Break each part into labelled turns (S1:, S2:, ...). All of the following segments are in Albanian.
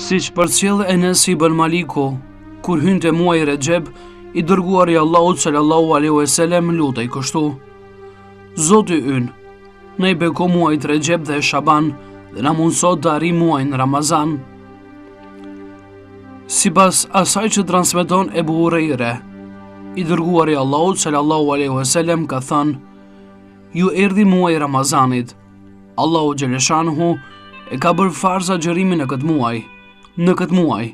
S1: Siç përcjell Enes ibn Maliku, kur hynte muaji Rexheb, i dërguari Allahut sallallahu alaihi wasallam lutej kështu: Zoti ynë, ne i beko muajit Rexheb dhe Shaban dhe na mundso të arrijmë muajin Ramazan. Sipas asaj që transmeton Ebu Hurajre, i dërguari Allahut sallallahu alaihi wasallam ka thënë: Ju erdhi muaji Ramazanit. Allahu xhaleshanuhu e ka bërë farz agjërimin në këtë muaj. Në këtë muaj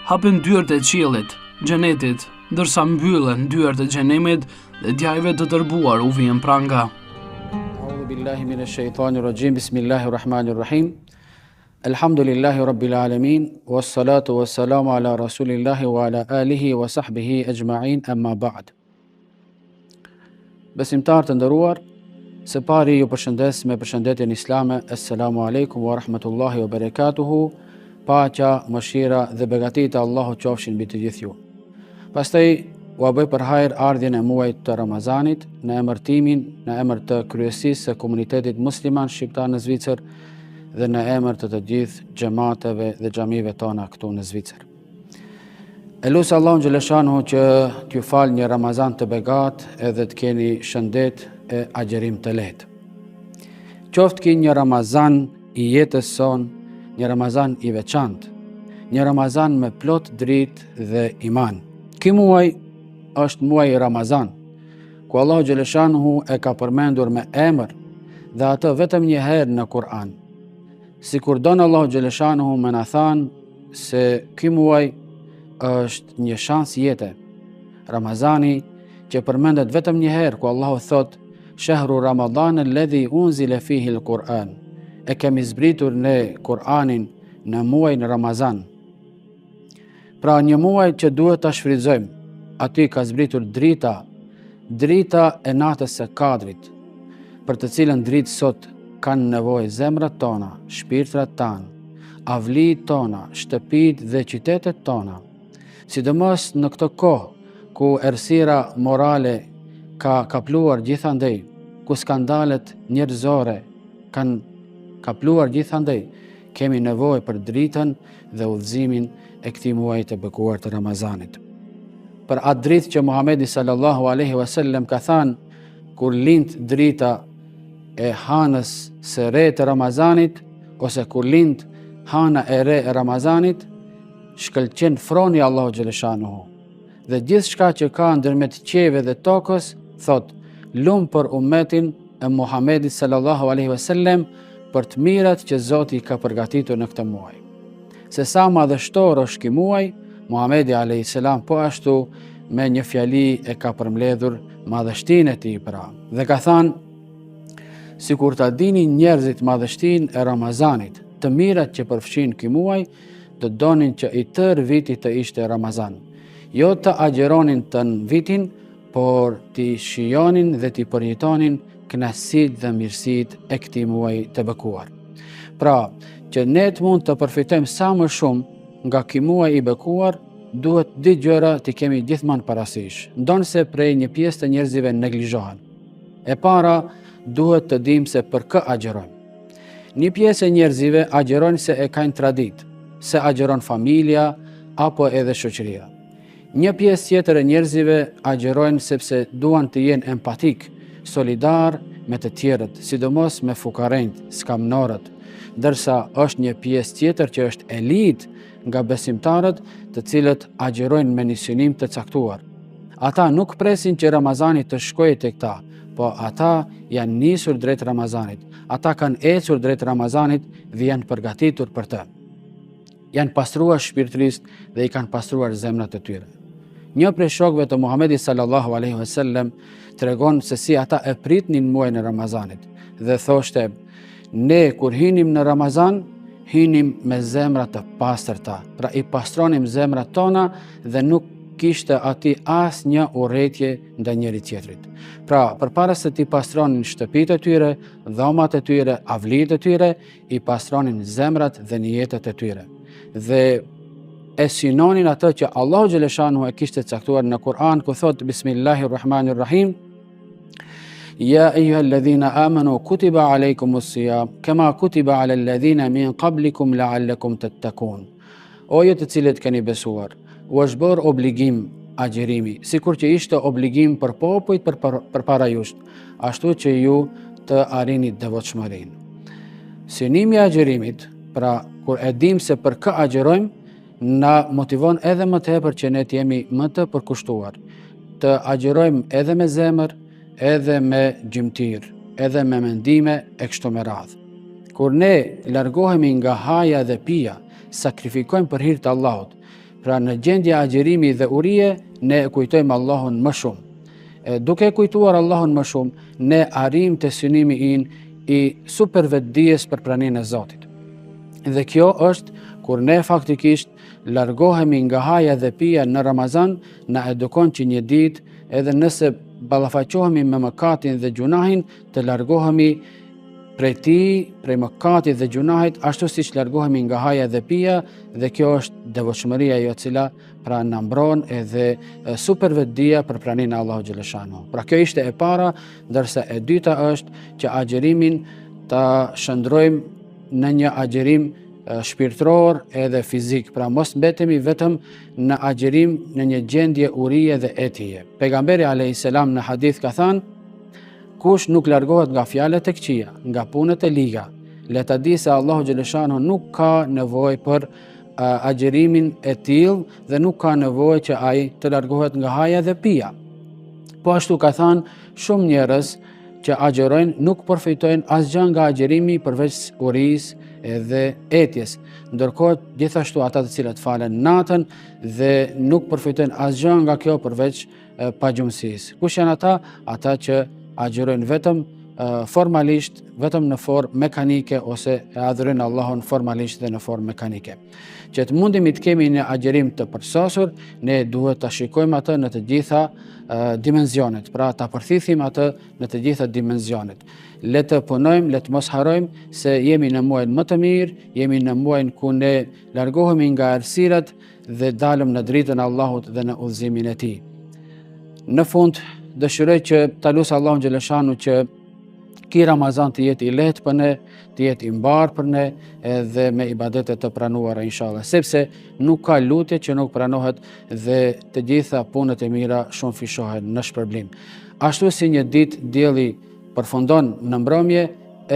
S1: hapen dyert e qiellit, xhenetit, ndërsa mbyllen dyert e xhenemit dhe djajve të tërbuar u vijnë pranga.
S2: A'udhu billahi minash shaitanir rajim. Bismillahir rahmanir rahim. Alhamdulillahi rabbil alamin wassalatu wassalamu ala rasulillahi wa ala alihi wa sahbihi ajma'in, amma ba'd. Besimtar të nderuar, së pari ju përshëndes me përshëndetjen islame. Assalamu alaikum wa rahmatullahi wa barakatuhu. Paqja, mëshira dhe begatit e Allahut qofshin mbi të gjithë ju. Pastaj u bëj për hajër ardhjen e muajit të Ramazanit në emërtimin, në emër të kryesisë së komunitetit musliman shqiptar në Zvicër dhe në emër të gjithë xhamateve dhe xhamive tona këtu në Zvicër. Elusë Allahun xhaleshanuhu që t'ju fal një Ramazan të begat edhe të keni shëndet e agjerim të lehtë. Qoftë ki një Ramazan i jetës son, një Ramazan i veçantë, një Ramazan me plot dritë dhe iman. Ky muaj është muaji Ramazan, ku Allahu xhaleshanuhu e ka përmendur me emër dhe atë vetëm një herë në Kur'an. Sikur don Allahu xhaleshanuhu me na thanë se ky muaj është një shans jete. Ramazani që përmendet vetëm një herë, ku Allahu thot: Shahru Ramadan alladhi unzila fihi al-Quran. E kemi zbritur ne Kur'anin në muajin Ramazan. Pra një muaj që duhet ta shfrytëzojmë. Aty ka zbritur drita e natës së Kadrit, për të cilën dritë sot kanë nevojë zemrat tona, shpirtrat tanë, avlijt tona, shtëpit dhe qytetet tona. Sidomos në këtë kohë ku errësira morale ka kapluar gjithandej, ku skandalet njerëzore kanë kapluar gjithandej, kemi nevojë për dritën dhe udhëzimin e këtij muaji të bekuar të Ramazanit. Për atë dritë që Muhamedi sallallahu alaihi wasallam ka thënë, kur lind drita e hanës së re të Ramazanit, ose kur lind hana e re e Ramazanit, shkëlqen froni Allahu xhaleshanuhu. Dhe gjithçka që ka ndërmjet qieve dhe tokës, thot: lum për ummetin e Muhamedit sallallahu alaihi wasallam, për të mirat që Zoti ka përgatitur në këtë muaj. Se sa madhështor është ky muaj, Muhamedi alayhis salam po ashtu me një fjali e ka përmbledhur madhështinë e tij pra. Dhe ka thënë: sikur ta dini njerëzit madhështinë e Ramazanit, të mirat që përfshin ky muaj, të donin që i tërë viti të ishte Ramazan. Jo të agjeronin të në vitin, por t'i shijonin dhe t'i përjetonin kënaqësitë dhe mirësitë e këtij muaji të bekuar. Pra, që ne të mund të përfitojmë sa më shumë nga ky muaj i bekuar, duhet dy gjëra t'i kemi gjithmonë parasysh, ndonse prej një pjesë të njerëzve neglizhohen. E para, duhet të dimë se për kë agjerojmë. Një pjesë e njerëzve agjerojnë se e kanë traditë, se agjeron familja apo edhe shoqëria. Një pjesë tjetër e njerëzve agjerojnë sepse duan të jenë empatik, solidar me të tjerët, sidomos me fukarenjt, skamnorët, ndërsa është një pjesë tjetër që është elit nga besimtarët, të cilët agjerojnë me një synim të caktuar. Ata nuk presin që Ramazani të shkojë tek ta, po ata janë nisur drejt Ramazanit. Ata kanë ecur drejt Ramazanit dhe janë përgatitur për të. Janë pastruar shpirtërisht dhe i kanë pastruar zemrat e tyre. Një prej shokëve të Muhamedit sallallahu alaihi wasallam tregon se si ata e pritnin muajin e Ramazanit dhe thoshte: ne kur hynim në Ramazan, hynim me zemra të pastërta, pra i pastronim zemrat tona dhe nuk kishte ati asnjë urrëtie ndaj njëri tjetrit. Pra, përpara se t'i pastronin shtëpitë e tyre, dhomat e tyre, avlijt e tyre, i pastronin zemrat dhe niyetet e tyre. Dhe e synonin atë që Allahu xhaleshanuhu e kishte caktuar në Kur'an, ku thot: Bismillahirrahmanirrahim. Ya ayyuhalladhina amanu kutiba alaykumus siyam kama kutiba alal ladhina min qablikum la'allakum tattaqun. O ju të cilët keni besuar, u është bërë obligim agjerimi, sikur që ishte obligim për popujt përpara jush, ashtu që ju të arrinit devotshmërinë. Synimi i agjerimit, pra kur e dim se për kë agjerojmë, na motivon edhe më tepër që ne të jemi më të përkushtuar, të agjerojmë edhe me zemër, edhe me gjymtyr, edhe me mendime e kështu me radhë. Kur ne largohemi nga haja dhe pija, sakrifikojmë për hir të Allahut, pra në gjendje agjerimi dhe urie, ne kujtojmë Allahun më shumë. Duke kujtuar Allahun më shumë, ne arrim të synimi i super vetdijes për praninë e Zotit. Dhe kjo është kur ne faktikisht largohemi nga haja dhe pija në Ramazan, na edukon që një ditë, edhe nëse ballafaqohemi me mëkatin dhe gjunahin, të largohemi prej mëkatit dhe gjunahit, ashtu siç largohemi nga haja dhe pija, dhe kjo është devotshmëria jo cila pra na mbron edhe super vetdia për praninë e Allahu xhaleshanu. Pra kjo ishte e para, ndërsa e dyta është që agjerimin ta shndrojmë në një agjerim shpirtëror edhe fizik, pra mos mbetemi vetëm në agjerim në një gjendje urie dhe etije. Pejgamberi a.s. në hadith ka thënë, kush nuk largohet nga fjalët e këqija, nga punët e liga, le ta di se Allahu xhaleshanu nuk ka nevojë për agjerimin e tillë dhe nuk ka nevojë që ai të largohet nga haja dhe pija. Po ashtu ka thënë shumë njerëz që agjerojnë nuk përfitojnë asgjë nga agjerimi përveç urisë edhe etjes, ndërkohë gjithashtu ata të cilët falen natën dhe nuk përfitojnë asgjë nga kjo përveç pagjumësisë. Kush janë ata? Ata që agjerojnë vetëm formalisht, vetëm në formë mekanike, ose e adhurojnë Allahun formalisht dhe në formë mekanike. Që të mundemi të kemi një agjerim të përsosur, ne duhet ta shikojmë atë në të gjitha dimenzionet, pra ta përthithim atë në të gjitha dimenzionet. Le të punojmë, le të mos harrojmë se jemi në muajin më të mirë, jemi në muajin ku ne largohemi nga errësirat dhe dalëm në dritën e Allahut dhe në udhëzimin e tij. Në fund, dëshiroj që ta lutem Allahun xhaleshanu që ky Ramazan të jetë i lehtë për ne, të jetë i mbar për ne, edhe me ibadete të pranuara inshallah, sepse nuk ka lutje që nuk pranohet dhe të gjitha punët e mira shumë fishohen në shpërblim. Ashtu si një ditë dielli përfundon në mbrëmje,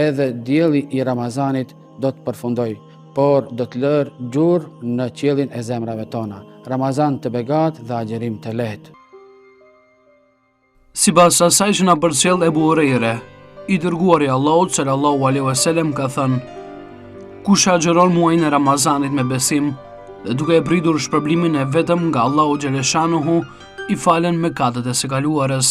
S2: edhe dielli i Ramazanit do të përfundoj, por do të lërë gjurë në qiellin e zemrave tona. Ramazan të begat dhe agjerim të lehtë.
S1: Sipas asaj që na përcjell Ebu Hurajre, i dërguari i Allahut sallallahu alaihi wasallam ka thënë: kush agjeron muajin e Ramazanit me besim dhe duke e pritur shpërblimin e vetëm nga Allahu xhaleshanuhu, i falen mëkatet e së kaluarës.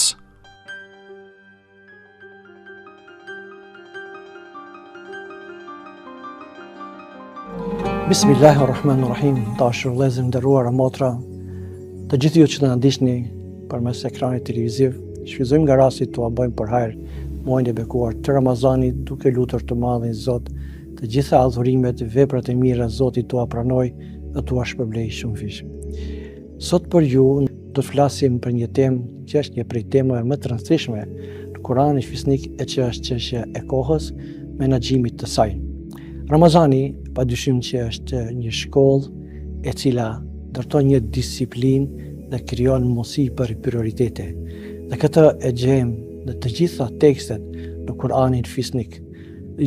S3: Bismillahirrahmanirrahim. Dashur vëllezër nderuara motra, të gjithë ju që na ndiqni përmes ekranit televiziv, shfrytëzojmë nga rasti t'ua bëjmë për hajër muajin e bekuar të Ramazanit, duke lutur të madhin Zot të gjitha adhurimet, veprat e mira Zoti t'ua pranoj dhe t'ua shpërblej shumë fish. Sot për ju do të flasim për një temë që është një prej temave më të rëndësishme në Kur'anin fisnik, e që është çështja e kohës, menaxhimit të saj. Ramazani padyshim që është një shkollë e cila ndërton një disiplinë dhe krijon mundësi për prioritete. Dhe këtë e gjejmë në të gjitha tekstet në Kur'anin fisnik.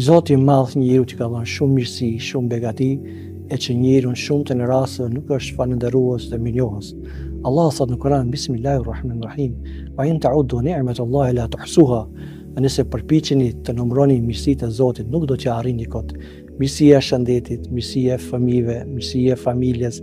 S3: Zoti i Madh njeriu që ka dhënë shumë mirësi, shumë begati, e që njeriu shumë të në raste nuk është falënderues dhe mirënjohës. Allah thot në Kur'an: Bismillahirrahmanirrahim, wa in ta'uddu ni'matallahi la tuhsuha. Nëse përpiqeni të numëroni mirësitë e Zotit, nuk do t'ja arrini kot. Mirësia e shëndetit, mirësia e fëmijëve, mirësia e familjes,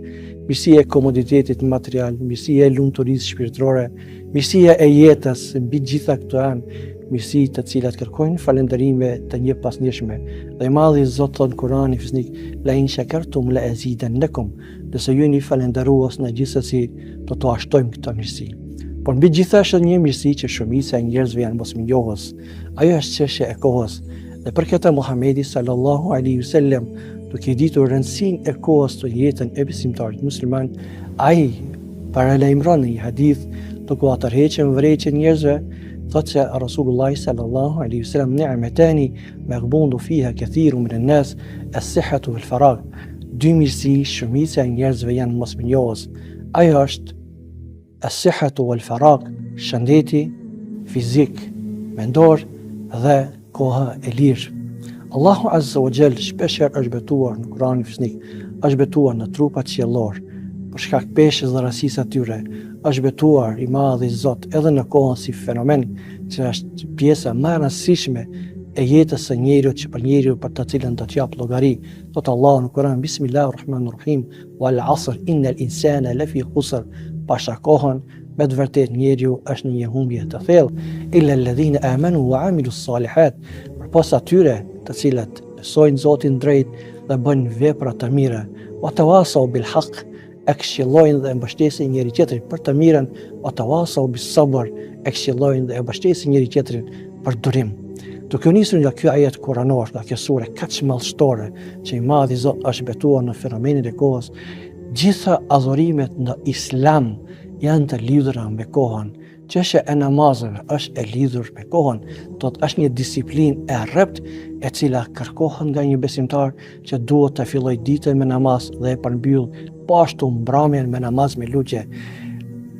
S3: mirësia e komoditetit material, mirësia e lumturisë shpirtërore, mirësia e jetës, mbi gjitha këto janë mirësi të cilat kërkojnë falënderime të njëpasnjëshme. Dhe i Madhi Zot thot në Kur'anin fisnik: La in shakartum la azidannakum. Nëse ju jeni falënderues, në gjithsesi do t'u ashtojmë këtë mirësi. Por mbi gjitha është një mirësi që shumica e njerëzve janë mosminjohës. Ajo është çështja e kohës. Dhe për këtë Muhamedi sallallahu alaihi wasallam, duke ditur rëndësinë e kohës të jetën e besimtarit musliman, ai paralajmëron një hadith duke u tërhequr vërejtje njerëzve, thotë se Rasulullah sallallahu alaihi wasallam: Ni'matani maghbunu fiha kathirun min an-nas, as-sihhatu wal faragh. dy mirësi shumica e njerëzve janë mosbinjohës. Ajo është as-sihhatu wal farag, shëndeti fizik, mendor dhe koha e lirë. Allahu Azza wa Jall shpeshherë është betuar në Kur'anin Fisnik, është betuar në trupat qiellor, për shkak peshës dhe rastësisë atyre, është betuar i madhi Zot edhe në kohën si fenomen që është pjesa më e rëndësishme e jetës së njeriut, që për njeriu për të cilën do të jap llogari. Thot Allahu në Kur'an, Bismillahirrahmanirrahim, wal 'asr innal insana lafi khusr, pasha kohën me të vërtet njeriu është në një humbje të thellë, illa alladhina amanu wa amilus salihat, përpos atyre të cilët besojnë Zotin drejt dhe bëjnë vepra të mira, wa tawasaw bil haqq, e këshillojnë dhe e mbështesin njëri tjetrin për të mirën, wa tawasaw bis sabr, e këshillojnë dhe e mbështesin njëri tjetrin për durim. Duke u nisur nga ky ajet kuranor, nga kjo sure kaq mallshtore, që i madhi Zot është betuar në fenomenin e kohës, gjitha adhurimet në Islam janë të lidhura me kohën. Çështja e namazeve është e lidhur me kohën, është një disiplinë e rrept e cila kërkohet nga një besimtar që duhet të fillojë ditën me namaz dhe e përmbyll po ashtu mbrëmjen me namaz me lutje.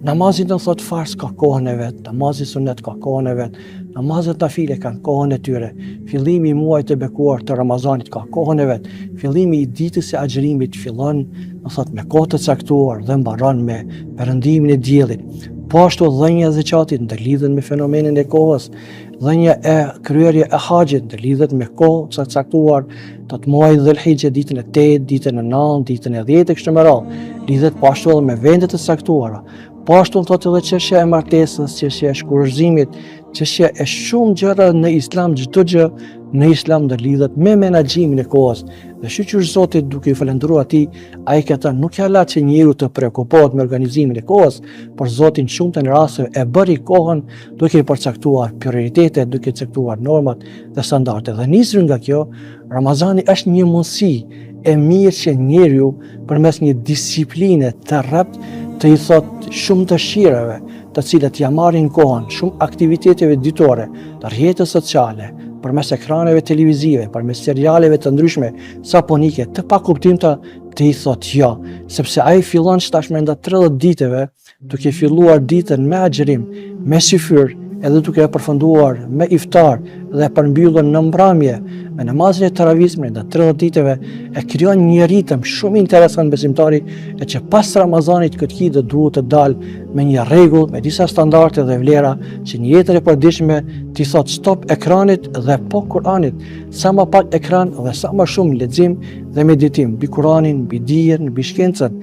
S3: Namazi do thot fars ka kohën e vet, namazi sunet ka kohën e vet, namazet nafile kanë kohën e tyre. Fillimi i muajit të bekuar të Ramazanit ka kohën e vet. Fillimi i ditës së agjërimit fillon, do thot me kohë të caktuar dhe mbaron me perëndimin e diellit. Po ashtu dhënia e zakatit ndërlidhet me fenomenin e kohës. Dhënia e kryerja e haxhit ndërlidhet me kohë të caktuar, të muajit Dhulhijhe, ditën e 8, ditën e 9, ditën e 10 e kështu me radhë. Lidhet po ashtu edhe me vendet e caktuara. Po ashtu thotë edhe çështja e martesës, çështja e shkurzimit, çështja e shumë gjëra në Islam, çdo gjë në Islam ndërlidhet me menaxhimin e kohës. Dhe shqyr Zotit duke i falendëruar atij, ai këta nuk ja la që njeriu të preokupohet me organizimin e kohës, por Zoti në shumë të rasteve e bëri kohën duke i përcaktuar prioritete, duke i caktuar normat dhe standarde. Dhe nisur nga kjo, Ramazani është një mundësi e mirë që njeriu përmes një disipline të rrept të i thot shumë dëshirave të cilat ja marrin kohën, shumë aktiviteteve ditore, të rrjetet sociale, përmes ekraneve televizive, përmes serialeve të ndryshme, saponike, të pakuptimta, të i thot jo, sepse ai fillon tashmë nda 30 diteve, duke filluar ditën me agjërim, me syfyr, edhe duke e përfunduar me iftar dhe përmbyllur në mbrëmje me namazin e taravis nda 30 diteve, e krijon një ritëm shumë interesant besimtari, e që pas Ramazanit këtë kide duhet të dalë me një rregull, me disa standarde dhe vlera, që në jetën e përditshme t'i thot stop ekranit dhe po Kur'anit, sa më pak ekran dhe sa më shumë lexim dhe meditim mbi Kur'anin, mbi dijen, mbi shkencën,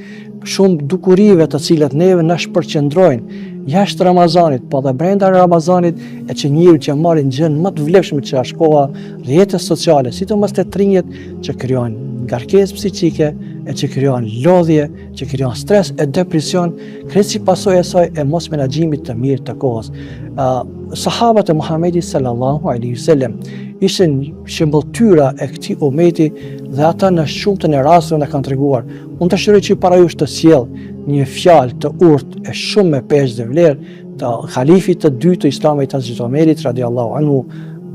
S3: shumë dukurive të cilat neve na shpërqendrojnë jashtë Ramazanit, po dhe brenda Ramazanit, e që njeriu që marrin gjën më të vlefshme që është koha, rrjetet sociale, sidomos te trinjet, që krijojnë ngarkesë psiqike, e që krijojnë lodhje, që krijojnë stres e depresion, krejt si pasojë e saj e mos menaxhimit të mirë të kohës. Sahabët e Muhamedit sallallahu alaihi wasallam ishin shembulltyra e këtij ummeti dhe ata në shumtën e rasteve na kanë treguar. Unë dëshiroj që para jush të sjell një fjalë të urtë e shumë me peshë dhe vlerë të halifit të dytë të Islamit, Hazrat Omerit radiallahu anhu,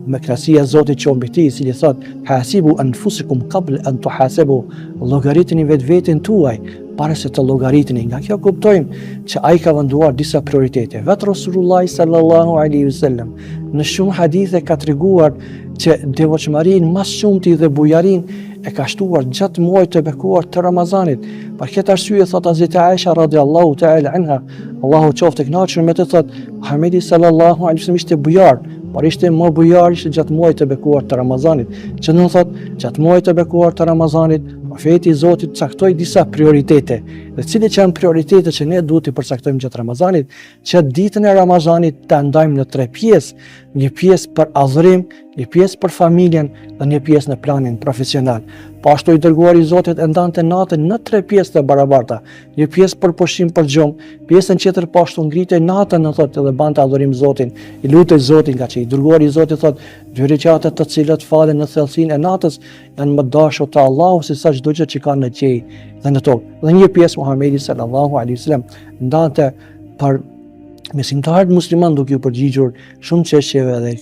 S3: me krahasia e Zotit që mbi tij, i cili thot: "Hasibu anfusikum qabla an tuhasabu", llogaritni vetveten tuaj para se të llogaritni. Nga kjo kuptojmë që ai ka venduar disa prioritete. Vetë Rasulullah sallallahu alaihi wasallam në shumë hadithe ka treguar që devotshmërinë më shumti dhe bujarin e ka shtuar gjatë muajit të bekuar të Ramazanit. Për këtë arsye thot Hazreti Aisha radhiyallahu ta'ala anha, Allahu qoftë e kënaqur me të, thot Muhamedi sallallahu alaihi wasallam ishte bujar, por ishte më bujar ishte gjatë muajit të bekuar të Ramazanit. Që do thot gjatë muajit të bekuar të Ramazanit, profeti i Zotit caktoi disa prioritete. Dhe cilat janë prioritetet që ne duhet të përcaktojmë gjatë Ramazanit, që ditën e Ramazanit ta ndajmë në 3 pjesë, një pjesë për adhurim, një pjesë për familjen dhe një pjesë në planin profesional. Po ashtu i dërguari i Zotit e ndante natën në 3 pjesë të barabarta, një pjesë për pushim për gjumë, pjesën tjetër po ashtu ngritej natën në thotë edhe bante adhurim Zotin, i lutej Zotin, nga që i dërguari i Zotit thotë 2 rekatet të cilat falen në thellësinë e natës janë më dashur te Allahu se sa çdo gjë që ka në qiell dhe në tokë. Dhe një pjesë Muhamedi sallallahu alaihi wasallam ndante për Besimtarët musliman duke u përgjigjur shumë çështjeve dhe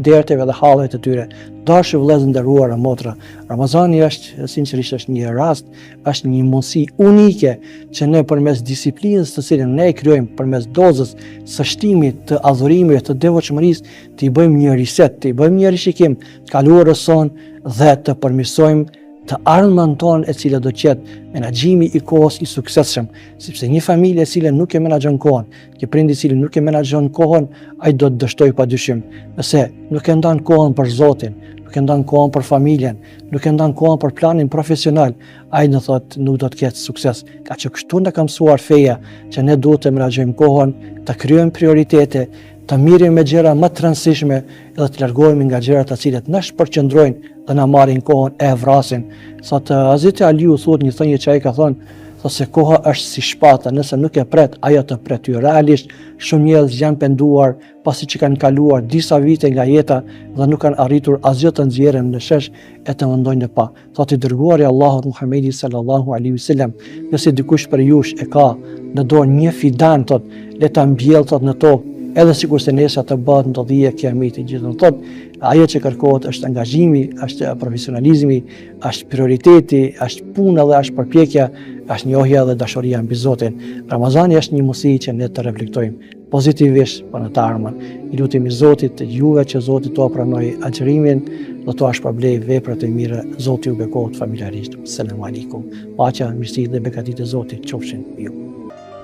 S3: derteve dhe halleve të tyre. Dashur vëllezër nderuar e motra, Ramazani është sinqerisht është një rast, është një mundësi unike që ne përmes disiplinës të cilën ne e krijojmë përmes dozës së shtimit të adhurimeve të devotshmërisë, të i bëjmë një reset, të i bëjmë një rishikim të kaluarës sonë dhe të përmirësojmë të ardhmen tonë e cila do të jetë menaxhimi i kohës i suksesshëm, sepse një familje e cila nuk e menaxhon kohën, një prind i cili nuk e menaxhon kohën, ai do të dështojë padyshim. Nëse nuk e ndan kohën për Zotin, nuk e ndan kohën për familjen, nuk e ndan kohën për planin profesional, ai do thotë nuk do të ketë sukses. Ka që kështu na ka mësuar feja që ne duhet të menaxhojmë kohën, të krijojmë prioritete, të mirrim me gjëra më të rëndësishme edhe të largohemi nga gjërat të cilat na shpërqendrojnë dhe na marrin kohën e vrasin. Thotë Hazreti Aliu thotë një thënie që ai ka thënë, thotë se koha është si shpata, nëse nuk e pret, ajo të pret ty. Realisht shumë njerëz janë penduar pasi që kanë kaluar disa vite nga jeta dhe nuk kanë arritur asgjë të nxjerrën në shesh e të mendojnë pa. Thotë i dërguari Allahut Muhamedi sallallahu alaihi wasallam, nëse dikush për jush e ka në dorë një fidan, thotë le ta mbjell thotë në tokë, edhe sikur se nesa të bëhet në të dhije kiameti gjithë. Thotë ajo që kërkohet është angazhimi, është profesionalizmi, është prioriteti, është puna dhe është përpjekja, është njohja dhe dashuria mbi Zotin. Ramazani është një mundësi që ne të reflektojmë pozitivisht për në të ardhmen. I lutemi Zotit të juve që Zoti t'u pranoj agjërimin dhe t'u shpërblej veprat e mira. Zoti ju bekohet familjarisht. Selam aleikum. Paqja, mirësia dhe begatit e Zotit qofshin me ju.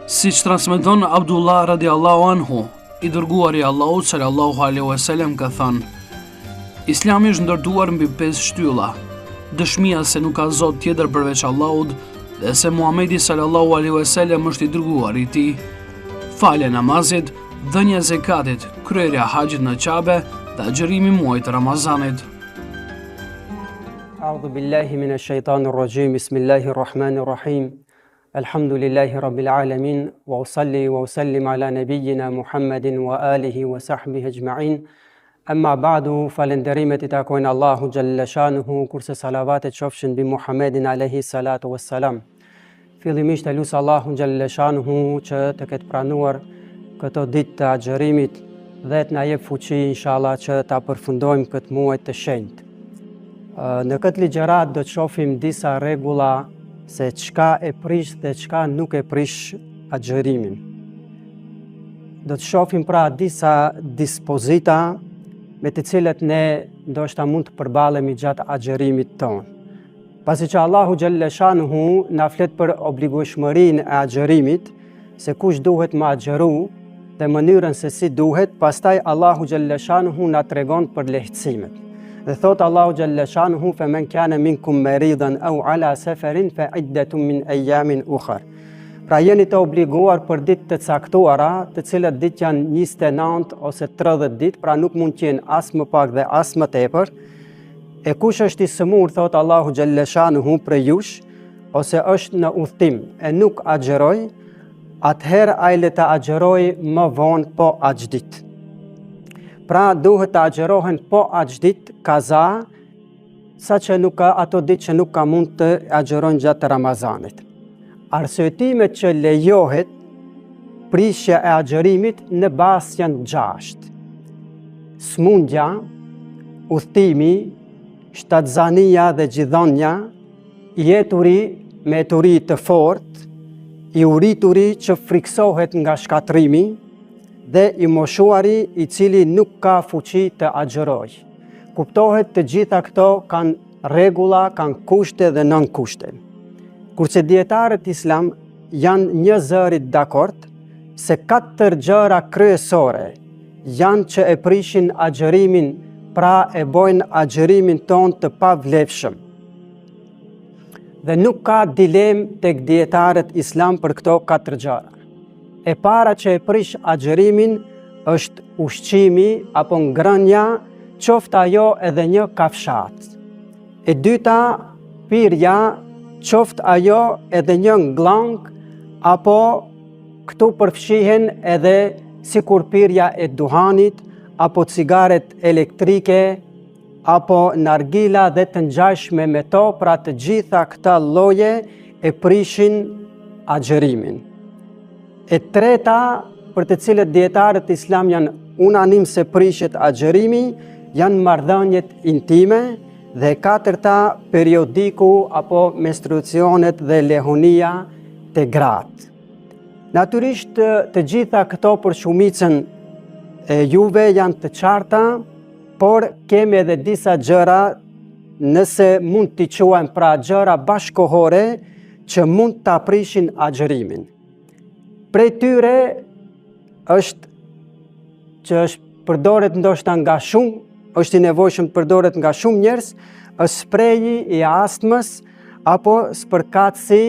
S1: Siç transmeton Abdullah radiallahu anhu, i dërguari Allahut sallallahu alaihi wasallam ka thënë: Islami është ndërtuar mbi 5 shtylla: dëshmia se nuk ka Zot tjetër përveç Allahut dhe se Muhamedi sallallahu alaihi wasallam është i dërguari i tij, falja e namazit, dhënia e zakatit, kryerja e haxhit në Kabe dhe agjërimi i muajit të Ramazanit.
S4: A'udhu billahi minash shaitanir rajim. Bismillahir rahmanir rahim. Alhamdulillahi rabbil alamin wa usalli wa usallim ala nabiyyina Muhammedin wa alihi wa sahbihi ajma'in. Amma ba'du, falenderimet i takojnë Allahu xhalla shanuhu, kurse salavatet qofshin bi Muhammedin alayhi salatu wassalam. Fillimisht e lut Allahu xhalla shanuhu që të ketë pranuar këto ditë të agjërimit dhe të na jep fuqi inshallah që ta përfundojmë këtë muaj të shenjtë. Në këtë ligjërat do të shohim disa rregulla se çka e prish dhe çka nuk e prish agjërimin. Do të shohim pra disa dispozita me të cilët ne ndoshta mund të përballemi gjatë agjërimit tonë. Pasi që Allahu xhalla shanuhu na flet për obligueshmërinë e agjërimit, se kush duhet më agjëru dhe mënyrën se si duhet, pastaj Allahu xhalla shanuhu na tregon për lehtësimet. Dhe thot Allahu xhalla shanuhu: "Faman kana minkum maridan aw ala safarin fa iddatun min ayamin ukhra." Pra jeni të obliguar për ditë të caktuara, të cilat ditë janë 29 ose 30 ditë, pra nuk mund të jenë as më pak dhe as më tepër. E kush është i sëmur, thot Allahu xhalla shanuhu, për jush, ose është në udhtim e nuk agjëroj, atëherë ai le të agjëroj më vonë po axhdit. Pra duhet të agjërohen po axhdit kaza, saqë nuk ka ato ditë që nuk ka mund të agjërojnë gjatë Ramazanit. Arsyetimet që lejohet prishja e agjërimit në bazë janë 6: smundja, udhtimi, shtatzania dhe gjithonja, jeturi me turi të fortë, i urituri që friksohet nga shkatrimi dhe i moshuari i cili nuk ka fuqi të agjëroj. Kuptohet të gjitha këto kanë rregulla, kanë kushte dhe nën kushte. Kurse dietarët islam janë një zërit dakord se 4 gjëra kryesore janë që e prishin agjërimin, pra e bojnë agjërimin ton të pavlefshëm. Dhe nuk ka dilem tek dietarët islam për këto 4 gjëra. E para që e prish agjërimin është ushqimi apo ngrënia, qoftë ajo edhe një kafshat. E dyta, pirja, qoftë ajo edhe një nglang, apo këtu përfshihen edhe sikur pirja e duhanit, apo cigaret elektrike, apo nargila dhe të ngjashme me to, pra të gjitha këta lloje e prishin agjërimin. E treta, për të cilët dietarët islam janë unanim se prishet agjerimi, janë marrëdhëniet intime, dhe e katërta, periodiku apo menstruacionet dhe lehonia të gratë. Natyrisht të gjitha këto për shumicën e juve janë të qarta, por kemi edhe disa gjëra, nëse mund t'i quajmë pra gjëra bashkohore që mund t'a prishin agjerimin. Prej tyre është që është përdoret ndoshta nga shumë, është i nevojshëm të përdoret nga shumë njerëz, është spreji i astmës apo spërkatësi,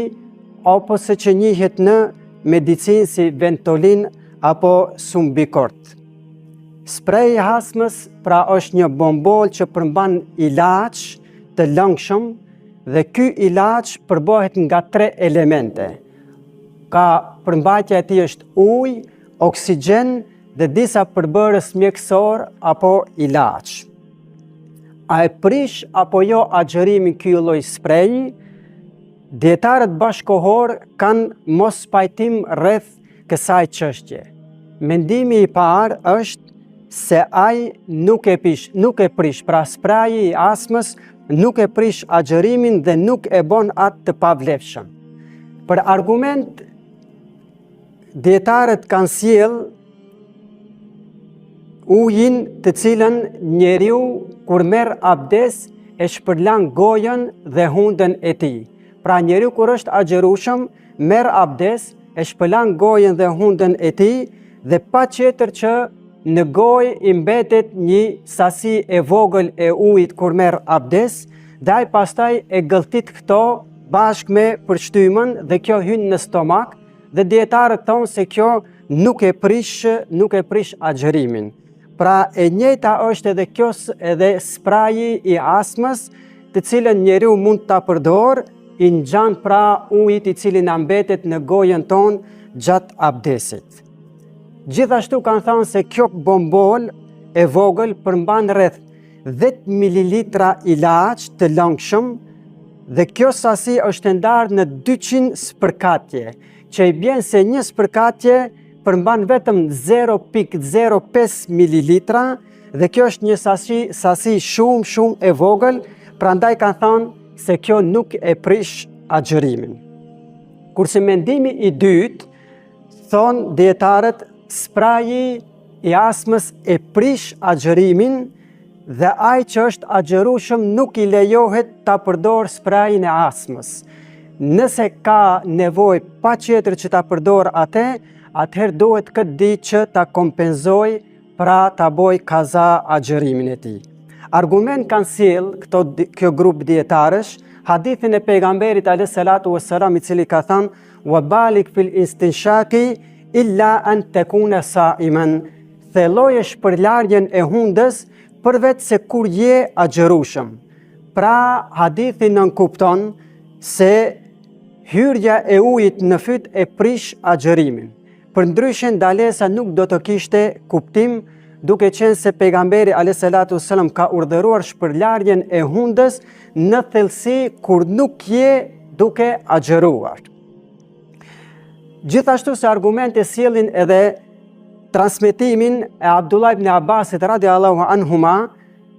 S4: apo se që njihet në medicinë si Ventolin apo Sumbicort. Spreji i astmës pra është një bombol që përmban ilaç të lëngshëm dhe ky ilaç përbohet nga 3 elemente. Ka përmbajtja e tij është ujë, oksigjen dhe disa përbërës mjekësor apo ilaç. A e prish apo jo agjerimin ky lloj spreji? Dietarët bashkohor kanë mos pajtim rreth kësaj çështje. Mendimi i parë është se ai nuk e prish, pra spreji i astmës nuk e prish agjerimin dhe nuk e bën atë të pavlefshëm. Për argument, dietarët kanë sjell ujin të cilën njeriu kur merr abdes e shpërlan gojën dhe hundën e tij. Pra njeriu kur është agjerueshëm merr abdes, e shpërlan gojën dhe hundën e tij dhe patjetër që në gojë i mbetet një sasi e vogël e ujit kur merr abdes, dhe ai pastaj e gëlltit këto bashkë me përshtymen dhe kjo hyn në stomak, dhe dietarët thonë se kjo nuk e prish agjerimin. Pra e njëjta është edhe kjo edhe spraji i astmës, të cilën njeriu mund ta përdor, i ngjan pra ujit i cili na mbetet në gojën tonë gjatë abdesit. Gjithashtu kanë thënë se kjo bombol e vogël përmban rreth 10 ml ilaç të lëngshëm dhe kjo sasi është ndarë në 200 spërkatje, që i bjen se një spërkatje përmban vetëm 0.05 ml dhe kjo është një sasi shumë e vogël, prandaj kanë thënë se kjo nuk e prish agjerimin. Kurse mendimi i dytë, thonë dietarët, spraji i astmës e prish agjerimin dhe ai që është agjerueshëm nuk i lejohet ta përdor sprajin e astmës. Nëse ka nevojë patjetër që ta përdor atë, atëherë duhet këtë ditë që ta kompenzoj, pra ta boj kaza agjerimin e tij. Argument kanë sjell kjo grup dietarësh hadithin e pejgamberit alayhis salatu wassalam, i cili ka thënë: "Wa balik fil istinshaqi illa an takuna sa'iman." Thelloje shpërlarjen e hundës përveç se kur je agjerueshëm. Pra hadithi nënkupton se hyrja e ujit në fyt e prish agjerimin. Përndryshe ndalesa nuk do të kishte kuptim, duke qenë se pejgamberi alayhis salatu wassalam ka urdhëruar shpërlarjen e hundës në thellësi kur nuk je duke agjeruar. Gjithashtu se argumente sjellin edhe transmetimin e Abdullah ibn Abbasit radiallahu anhuma,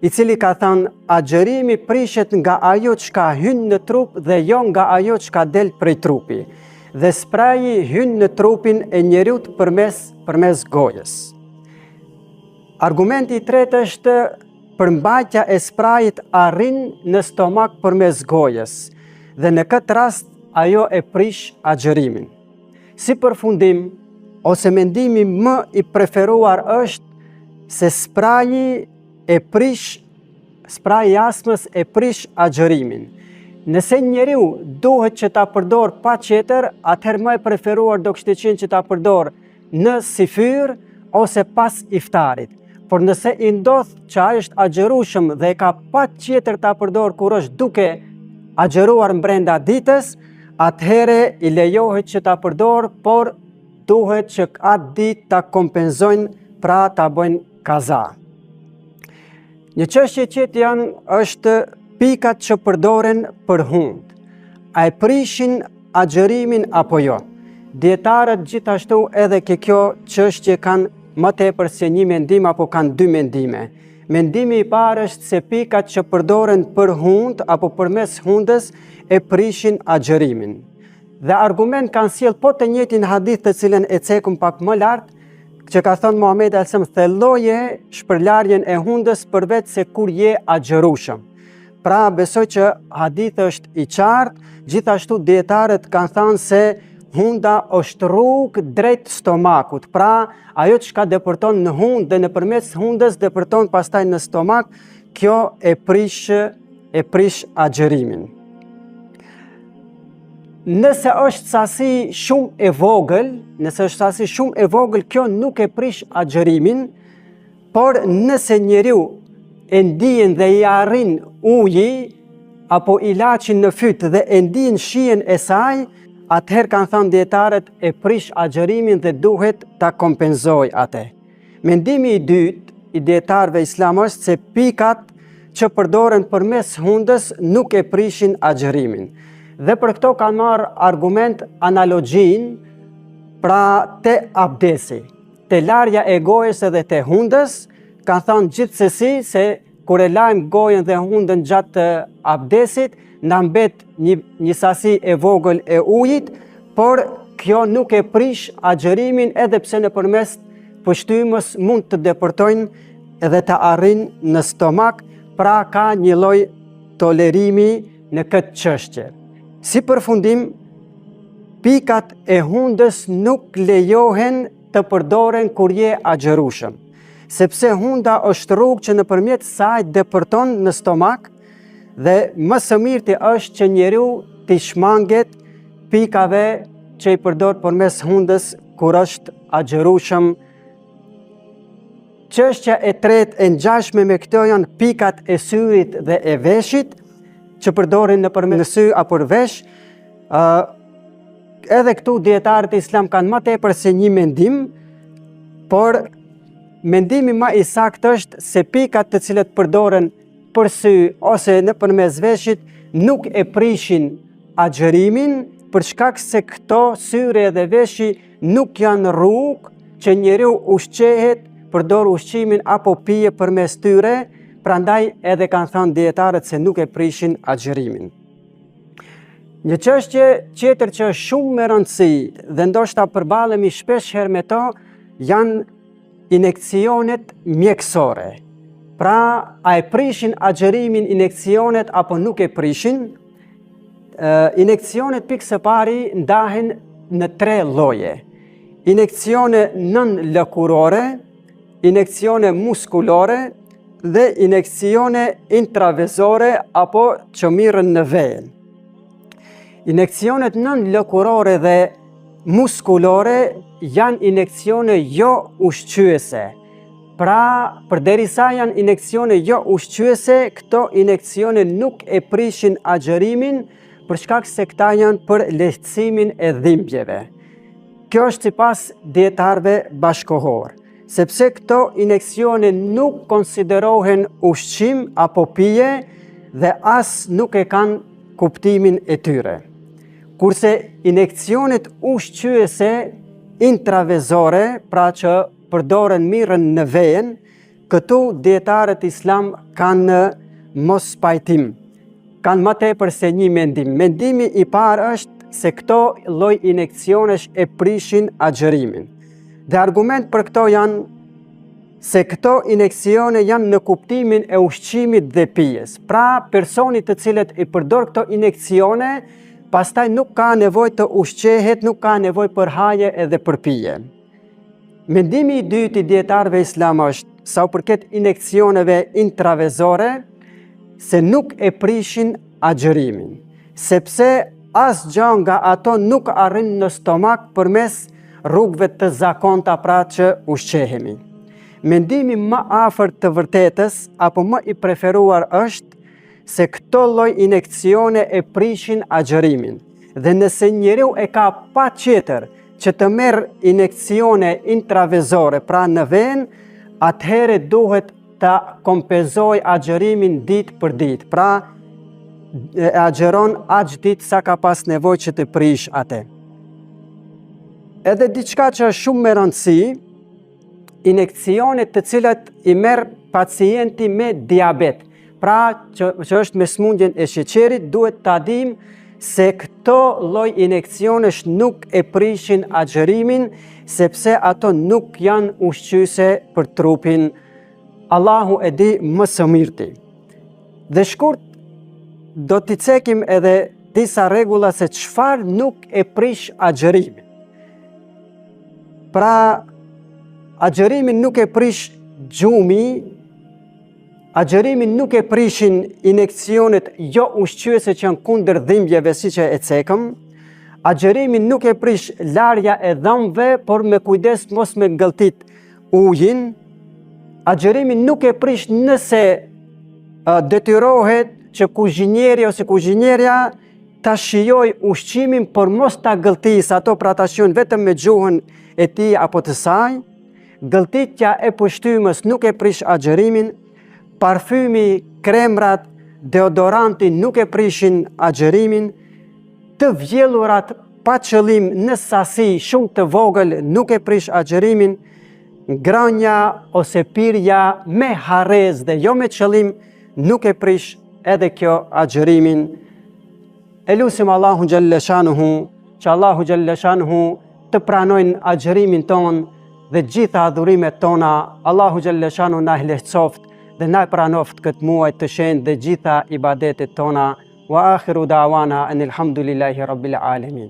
S4: i cili ka thënë: agjerimi prishet nga ajo çka hyn në trup dhe jo nga ajo çka del prej trupi, dhe spraji hyn në trupin e njeriut përmes gojës. Argumenti i tretë është përmbajtja e sprajit arrin në stomak përmes gojës dhe në këtë rast ajo e prish agjerimin. Si përfundim, ose mendimi më i preferuar është se spraji i astmës e prish agjerimin. Nëse njeriu duhet që ta përdor patjetër, atëherë më e preferuar do kishte qenë që ta përdor në sifyr ose pas iftarit. Por nëse i ndodh që ai është agjerueshëm dhe ka patjetër ta përdor kur është duke agjeruar brenda ditës, atëherë i lejohet që ta përdor, por duhet që atë ditë ta kompenzojnë, pra ta bëjnë kaza. Një çështje tjetër është pikat që përdoren për hund. A e prishin agjerimin apo jo? Dietarët gjithashtu edhe kjo çështje kanë më tepër se një mendim apo kanë dy mendime. Mendimi i parë është se pikat që përdoren për hund apo përmes hundës e prishin agjërimin. Dhe argument kanë sjell po të njëjtin hadith të cilën e cekëm pak më lart, që ka thënë Muhamedi sallallahu alaihi wasallam, thelloje shpërlarjen e hundës përveç se kur je agjërueshëm. Pra besoj që hadithi është i qartë. Gjithashtu dietarët kanë thënë se hunda është rrugë drejt stomakut. Pra ajo që ka depërton në hundë dhe nëpërmes hundës depërton pastaj në stomak, kjo e prish agjërimin. Nëse është sasi shumë e vogël, kjo nuk e prish agjërimin, por nëse njeriu e ndjen dhe i arrin uji apo ilaçin në fyt dhe e ndjen shijen e saj, atëherë kanë thënë dietarët e prish agjërimin dhe duhet ta kompenzoj atë. Mendimi i dytë i dietarëve islam është se pikat që përdoren përmes hundës nuk e prishin agjërimin. Dhe për këto kanë marrë argument analogjin, pra te abdesi, te larja e gojës edhe te hundës, kanë thënë gjithsesi se kur e lajmë gojën dhe hundën gjatë abdesit, na mbet një sasi e vogël e ujit, por kjo nuk e prish agjërimin edhe pse nëpërmes pështymës mund të depërtojnë edhe të arrin në stomak, pra ka një lloj tolerimi në këtë çështje. Si përfundim, pikat e hundës nuk lejohen të përdoren kur je agjërueshëm, sepse hunda është rrugë që nëpërmjet saj depërton në stomak, dhe më së mirti është që njeriu t'i shmanget pikave që i përdor përmes hundës kur është agjërueshëm. Çështja e tretë e ngjashme me këto janë pikat e syrit dhe e veshit që përdoren nëpërmes sy apo vesh. Edhe këtu dietarët islam kanë më tepër se një mendim, por mendimi më i saktë është se pikat të cilat përdoren për sy ose nëpërmes veshit nuk e prishin agjërimin, për shkak se këto syre dhe veshi nuk janë rrugë që njeriu ushqehet, përdor ushqimin apo pije përmes tyre, prandaj edhe kanë thënë dietarët se nuk e prishin agjërimin. Një çështje tjetër që është shumë me rëndësi dhe ndoshta përballemi shpesh herë me to janë injeksionet mjekësore. Pra, a e prishin agjërimin injeksionet apo nuk e prishin? Injeksionet pikë së pari ndahen në 3 lloje. Injeksione nën-lëkurore, injeksione muskulore dhe injeksione intravezore apo që mirën në ven. Injeksionet nën-lëkurore dhe muskulore janë injeksione jo ushqyese. Pra, përderisa janë injeksione jo ushqyese, këto injeksione nuk e prishin agjërimin për shkak se këta janë për lehtësimin e dhimbjeve. Kjo është sipas dietarëve bashkohor, sepse këto injeksione nuk konsiderohen ushqim apo pije dhe as nuk e kanë kuptimin e tyre. Kurse injeksionet ushqyese intravezore, pra që përdoren mirën në ven, këtu dietarët islam kanë mos pajtim, kanë më tepër se një mendim. Mendimi i parë është se këto lloj injeksionesh e prishin agjërimin. Dhe argument për këto janë se këto injeksione janë në kuptimin e ushqimit dhe pijes. Pra, personit të cilët i përdor këto injeksione, pastaj nuk ka nevojë të ushqehet, nuk ka nevojë për haje edhe për pije. Mendimi i dytë i dietarëve islam është sa u përket injeksioneve intravezore, se nuk e prishin agjërimin, sepse asgjë nga ato nuk arrin në stomak përmes rrugëve të zakonta, pra që ushqehemi. Mendimi më afër të vërtetës apo më i preferuar është se këto lloj injeksione e prishin agjërimin. Dhe nëse njeriu e ka patjetër që të merr injeksione intravezore, pra në ven, atëherë duhet ta kompenzoj agjërimin ditë për ditë. Pra, agjeron aq ditë sa ka pas nevojë që të prish atë. Edhe diçka që është shumë me rëndësi, injekcionet të cilat i merr pacienti me diabet, pra që është me smundjen e sheqerit, duhet ta dim se këto lloj injekcionesh nuk e prishin agjërimin, sepse ato nuk janë ushqyese për trupin. Allahu e di më së miri. Dhe shkurt do t'i cekim edhe disa rregulla se çfarë nuk e prish agjërimin. Pra, agjërimin nuk e prish gjumi, agjërimin nuk e prishin injekcionet jo ushqyese që janë kundër dhimbjeve siç e cekëm, agjërimin nuk e prish larja e dhëmbëve, por me kujdes mos me ngëlltit ujin, agjërimin nuk e prish nëse detyrohet që kuzhinjeri ose kuzhinjerja ta shijoj ushqimin, por mos ta gëlltis ato, pra ta shijon vetëm me gjuhën e tij apo të saj. Gëlltitja e pushtymës nuk e prish agjërimin, parfymi, kremrat, deodoranti nuk e prishin agjërimin, të vjellurat pa qëllim në sasi shumë të vogël nuk e prish agjërimin, ngrënia ose pirja me harrez dhe jo me qëllim nuk e prish edhe kjo agjërimin. E lusim Allahu Gjellëshanuhu, që Allahu Gjellëshanuhu të pranojnë agjërimin ton dhe gjitha adhurimet tona. Allahu Gjellëshanuhu na lehtësoft dhe na pranoft këtë muaj të shenjtë dhe gjitha ibadetet tona. Wa akhiru da'wana anil hamdulillahi rabbil alamin.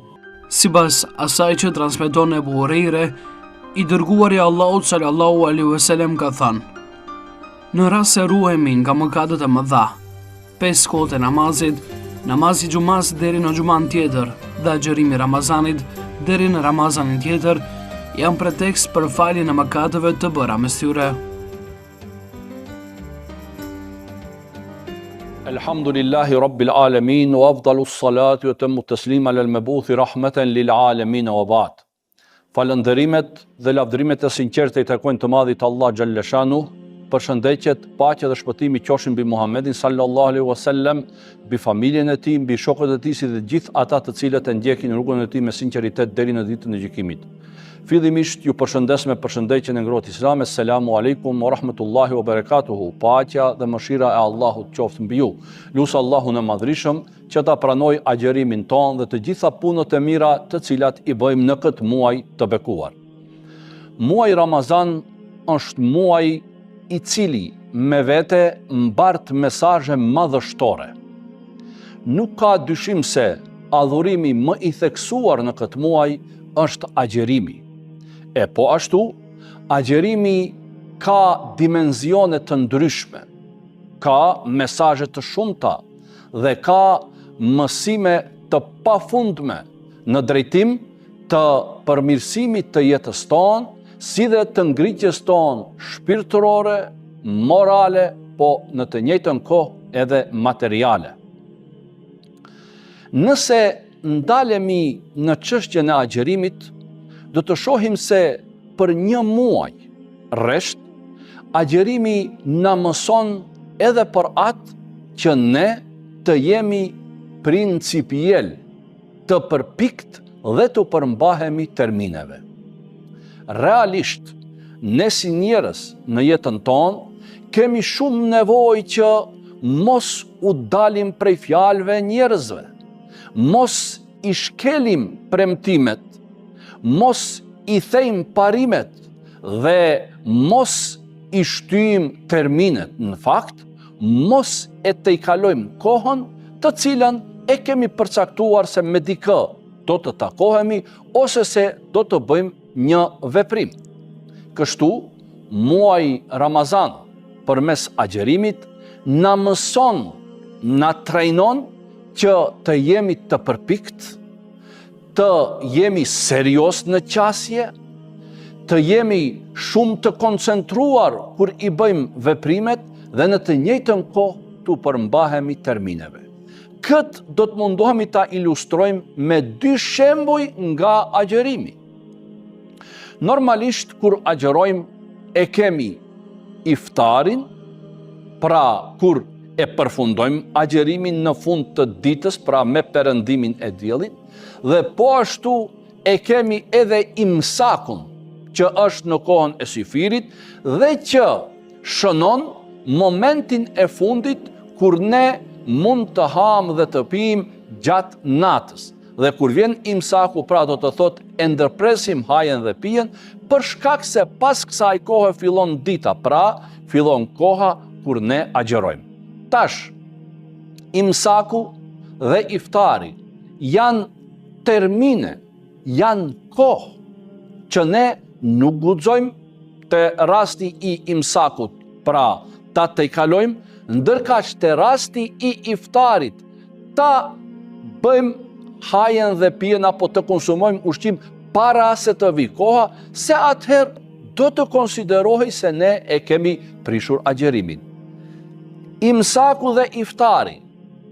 S1: Sipas asaj që transmeton Ebu Hurajre, i dërguari i Allahut sallallahu alaihi wasallam ka thënë: në rast se ruhemi nga mëkatet e mëdha, 5 kohët e namazit, namazi xumas deri në xuman tjetër dhe agjërimi Ramazanit deri në Ramazanin tjetër, janë pretekst për faljen e mëkateve të bëra mes tyre.
S5: Alhamdulillahi Rabbil Alamin, wa afdalu s-salatu wa tammu t-taslim ala al-mabuthi rahmatan lil alamin wa ba'd. Falënderimet dhe lavdërimet e sinqerta i takojnë të madhit Allah Gjallëshanu, përshëndetjet, paqja dhe shpëtimi qofshin mbi Muhammedin sallallahu alaihi wasallam, mbi familjen e tij, mbi shokët e tij, si dhe gjithë ata të cilët e ndjekin rrugën e tij me sinqeritet deri në ditën e gjykimit. Fillimisht ju përshëndes me përshëndetjen e ngrohtë islame. Selamu alaikum wa rahmatullahi wa barakatuhu. Paqja dhe mëshira e Allahut qoftë mbi ju. Lusë Allahun e madhrishëm që ta pranoj agjërimin ton dhe të gjitha punët e mira të cilat i bëjmë në këtë muaj të bekuar. Muaj Ramazan është muaj i cili me vete mbart mesazhe madhështore. Nuk ka dyshim se adhurimi më i theksuar në këtë muaj është agjërimi. E po ashtu, agjërimi ka dimensione të ndryshme, ka mesazhe të shumta dhe ka mësime të pafundme në drejtim të përmirësimit të jetës tonë, si dhe të ngritjes tonë shpirtërore, morale, po në të njëjtën kohë edhe materiale. Nëse ndalemi në çështjen e agjërimit, do të shohim se për një muaj rresht, agjërimi na mëson edhe për atë që ne të jemi principiell, të përpikt dhe të përmbahemi termineve. Realisht, ne si njerëz në jetën tonë kemi shumë nevojë që mos u dalim prej fjalëve njerëzve, mos i shkelim premtimet, mos i thejmë parimet dhe mos i shtyjmë terminet. Në fakt, mos e të i kalojmë kohën të cilën e kemi përcaktuar se me dikë do të takohemi ose se do të bëjmë një veprim. Kështu, muaji Ramazan përmes agjërimit na mëson, na trajnon që të jemi të përpikt, të jemi serios në qasje, të jemi shumë të koncentruar kur i bëjmë veprimet dhe në të njëjtën kohë të përmbahemi termineve. Këtë do të mundohemi ta ilustrojmë me 2 shembuj nga agjërimi. Normalisht kur agjërojmë e kemi iftarin, pra kur e përfundojmë agjërimin në fund të ditës, pra me perëndimin e diellit, dhe po ashtu e kemi edhe imsakun, që është në kohën e syfirit dhe që shënon momentin e fundit kur ne mund të ham dhe të pim gjatë natës. Dhe kur vjen imsaku, pra do të thot e ndërpresim hajen dhe pijen, për shkak se pas kësaj kohe fillon dita, pra fillon koha kur ne agjerojmë. Tash, imsaku dhe iftari janë termine, janë kohë që ne nuk guxojmë të rasti i imsakut, pra ta të i kalojmë, ndërkaq të rasti i iftarit ta bëjmë hajen dhe pijen apo të konsumojmë ushqim para se të vi koha, se atëherë do të konsiderohej se ne e kemi prishur agjerimin. Imsaku dhe iftari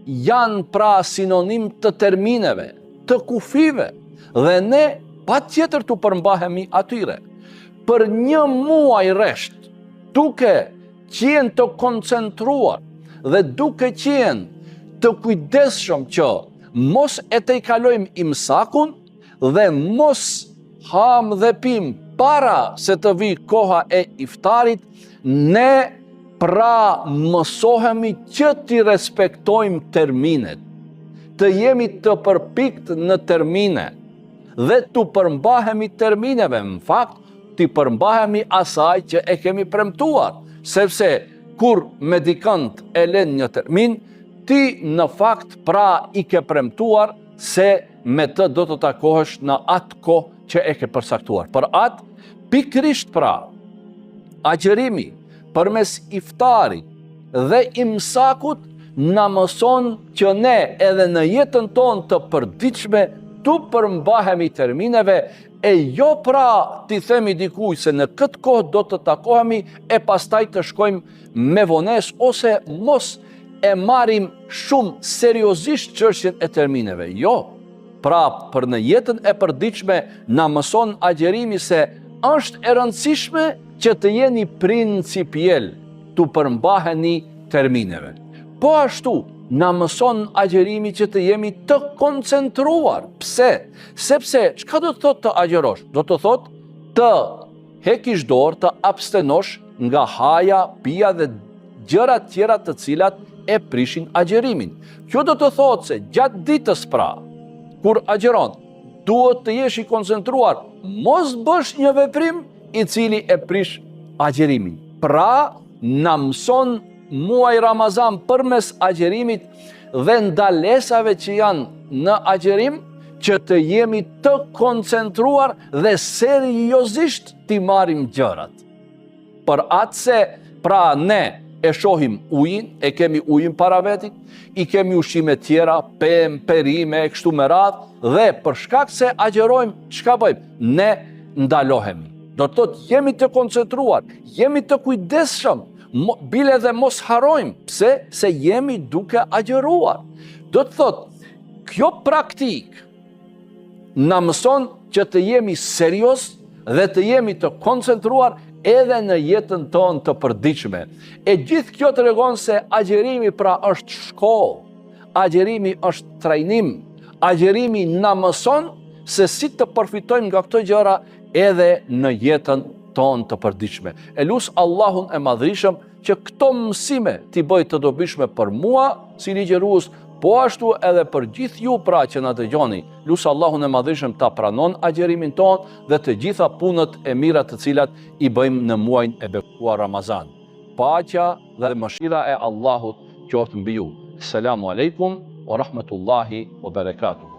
S5: janë pra sinonim të termineve, të kufive, dhe ne pa tjetër të përmbahemi atyre. Për një muaj resht, duke qenë të koncentruar dhe duke qenë të kujdesshëm që mos e të i kalojmë imsakun dhe mos ham dhe pim para se të vi koha e iftarit, ne pra mësohemi që t'i respektojmë terminet, të jemi të përpikt në termine dhe të përmbahemi termineve, në fakt t'i përmbahemi asaj që e kemi premtuar, sepse kur me dikant e len një termin, ti në fakt pra i ke premtuar se me të do të takohesh në atë kohë që e ke përsaktuar. Për atë, pikrisht pra, agjerimi përmes iftarit dhe imsakut na mëson që ne edhe në jetën tonë të përditshme tu përmbahemi termineve, e jo pra ti themi dikuj se në këtë kohë do të takohemi e pastaj të shkojmë me vones ose mos e marim shumë seriozisht çështjen e termineve. Jo, pra për në jetën e përditshme na mëson agjerimi se është e rëndësishme që të jeni principiell, tu përmbaheni termineve. Po ashtu, na mëson agjerimi që të jemi të koncentruar. Pse? Sepse, çka do të thot të agjerosh? Do të thot të hekish dorë, të abstenosh nga haja, pija dhe gjërat tjera të cilat e prishin agjerimin. Kjo do të thot se gjatë ditës pra, kur agjeron, duhet të jesh i koncentruar, mos bësh një veprim i cili e prish agjerimin. Pra, na mëson muaj Ramazan përmes agjerimit dhe ndalesave që janë në agjerim, që të jemi të koncentruar dhe seriozisht t'i marrim gjërat. Për atë se, pra ne e shohim ujin, e kemi ujin para vetit, i kemi ushqime tjera, pemë, perime, e kështu me radhë, dhe për shkak se agjerojmë, çka bëjmë? Ne ndalohemi. Do të thotë jemi të koncentruar, jemi të kujdesshëm, bile dhe mos harojmë, pse? Se jemi duke agjeruar. Do të thotë, kjo praktik na mëson që të jemi serios dhe të jemi të koncentruar edhe në jetën tonë të përditshme. E gjithë kjo tregon se agjerimi pra është shkollë, agjerimi është trajnim, agjerimi na mëson se si të përfitojmë nga këto gjëra edhe në jetën tonë të përditshme. E lut Allahun e Madhrishëm që këto mësime t'i bëj të dobishme për mua si ligjërues, po ashtu edhe për gjithë ju pra që na dëgjoni. Lut Allahun e Madhrishëm ta pranon agjerimin tonë dhe të gjitha punët e mira të cilat i bëjmë në muajin e bekuar Ramazan. Paqja dhe mëshira e Allahut qoftë mbi ju. Selamu alejkum wa rahmatullahi wa barakatuh.